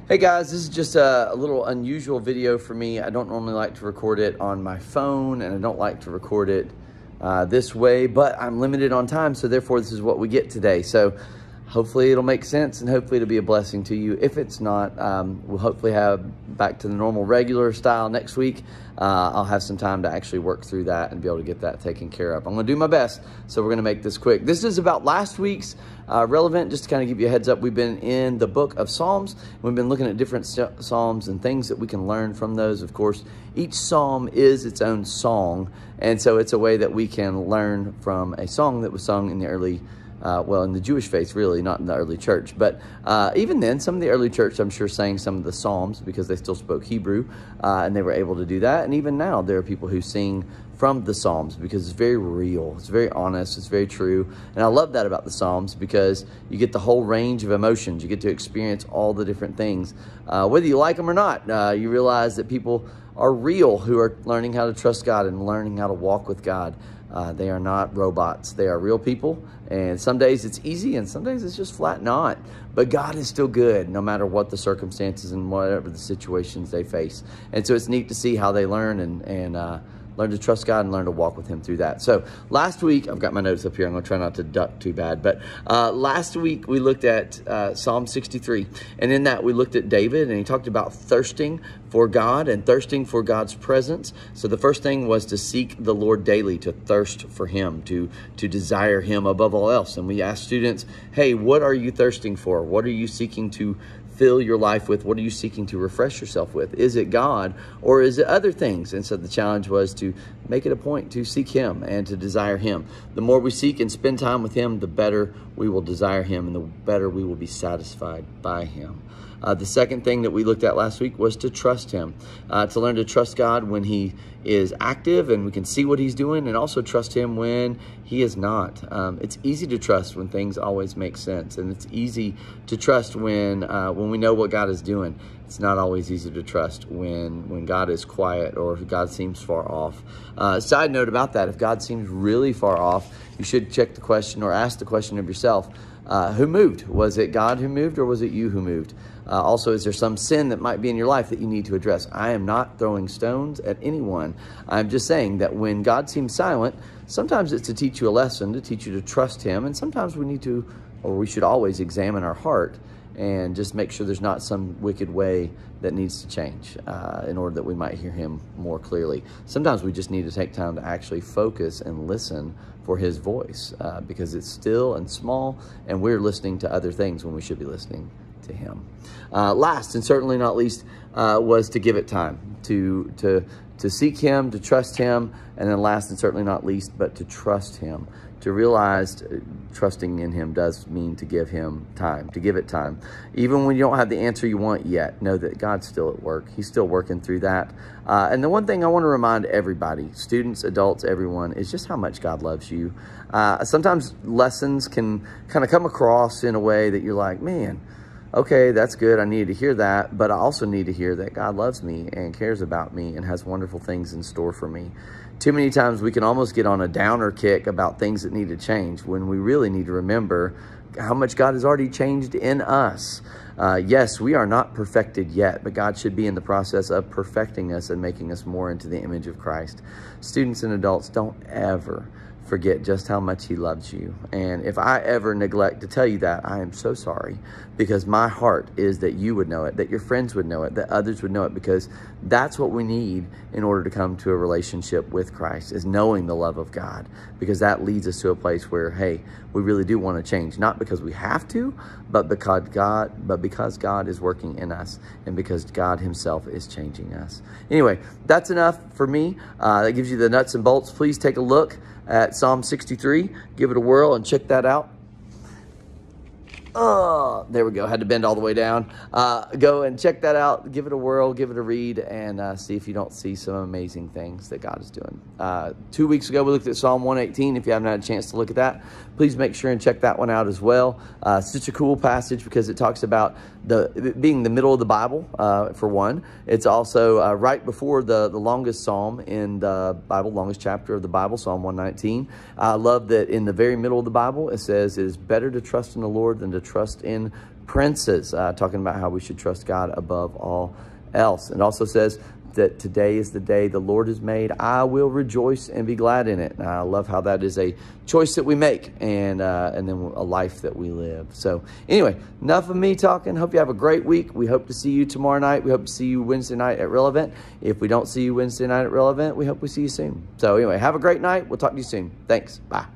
Hey guys, this is just a little unusual video for me. I don't normally like to record it on my phone, and I don't like to record it this way, but I'm limited on time, so therefore this is what we get today. So hopefully it'll make sense, and hopefully it'll be a blessing to you. If it's not, we'll hopefully have back to the normal regular style next week. I'll have some time to actually work through that and be able to get that taken care of. I'm gonna do my best, so we're gonna make this quick. This is about last week's relevant, just to kind of give you a heads up. We've been in the book of Psalms. We've been looking at different Psalms and things that we can learn from those. Of course, each Psalm is its own song, and so it's a way that we can learn from a song that was sung in the early well, in the Jewish faith, really, not in the early church. But even then, some of the early church, I'm sure, sang some of the Psalms because they still spoke Hebrew, and they were able to do that. And even now, there are people who sing from the Psalms because it's very real, it's very honest, it's very true. And I love that about the Psalms because you get the whole range of emotions. You get to experience all the different things. Whether you like them or not, you realize that people are real who are learning how to trust God and learning how to walk with God. They are not robots. They are real people. And some days it's easy and some days it's just flat not. But God is still good no matter what the circumstances and whatever the situations they face. And so it's neat to see how they learn and learn to trust God and learn to walk with him through that. So last week, I've got my notes up here. I'm going to try not to duck too bad. But last week, we looked at Psalm 63. And in that, we looked at David, and he talked about thirsting for God and thirsting for God's presence. So the first thing was to seek the Lord daily, to thirst for him, to desire him above all else. And we asked students, hey, what are you thirsting for? What are you seeking to fill your life with? What are you seeking to refresh yourself with? Is it God or is it other things? And so the challenge was to make it a point to seek him and to desire him. The more we seek and spend time with him, the better we will desire him and the better we will be satisfied by him. The second thing that we looked at last week was to trust him, to learn to trust God when he is active and we can see what he's doing, and also trust him when he is not. It's easy to trust when things always make sense, and it's easy to trust when we know what God is doing. It's not always easy to trust when God is quiet or if God seems far off. Side note about that, if God seems really far off, you should check the question or ask the question of yourself, who moved? Was it God who moved or was it you who moved? Also, is there some sin that might be in your life that you need to address? I am not throwing stones at anyone. I'm just saying that when God seems silent, sometimes it's to teach you a lesson, to teach you to trust him. And sometimes we need to, or we should always examine our heart and just make sure there's not some wicked way that needs to change in order that we might hear him more clearly. Sometimes we just need to take time to actually focus and listen for his voice because it's still and small, and we're listening to other things when we should be listening to him. Last and certainly not least was to give it time, to seek him, to trust him, and then last and certainly not least, but to trust him. To realize trusting in him does mean to give him time, to give it time. Even when you don't have the answer you want yet, know that God's still at work. He's still working through that. And the one thing I want to remind everybody, students, adults, everyone, is just how much God loves you. Sometimes lessons can kind of come across in a way that you're like, man, okay, that's good. I need to hear that. But I also need to hear that God loves me and cares about me and has wonderful things in store for me. Too many times we can almost get on a downer kick about things that need to change when we really need to remember how much God has already changed in us. Yes, we are not perfected yet, but God should be in the process of perfecting us and making us more into the image of Christ. Students and adults, don't ever forget just how much he loves you. And if I ever neglect to tell you that, I am so sorry, because my heart is that you would know it, that your friends would know it, that others would know it, because that's what we need in order to come to a relationship with Christ, is knowing the love of God, because that leads us to a place where, hey, we really do want to change, not because we have to, but because God is working in us and because God himself is changing us. Anyway, that's enough for me. That gives you the nuts and bolts. Please take a look at Psalm 63. Give it a whirl and check that out. There we go. Had to bend all the way down. Go and check that out. Give it a whirl. Give it a read, and see if you don't see some amazing things that God is doing. 2 weeks ago, we looked at Psalm 118. If you haven't had a chance to look at that, please make sure and check that one out as well. It's such a cool passage because it talks about it being the middle of the Bible, for one. It's also right before the longest psalm in the Bible, longest chapter of the Bible, Psalm 119. I love that in the very middle of the Bible, it says, it is better to trust in the Lord than to trust in princes, talking about how we should trust God above all else. It also says that today is the day the Lord has made. I will rejoice and be glad in it. And I love how that is a choice that we make and then a life that we live. So anyway, enough of me talking. Hope you have a great week. We hope to see you tomorrow night. We hope to see you Wednesday night at Relevant. If we don't see you Wednesday night at Relevant, we hope we see you soon. So anyway, have a great night. We'll talk to you soon. Thanks. Bye.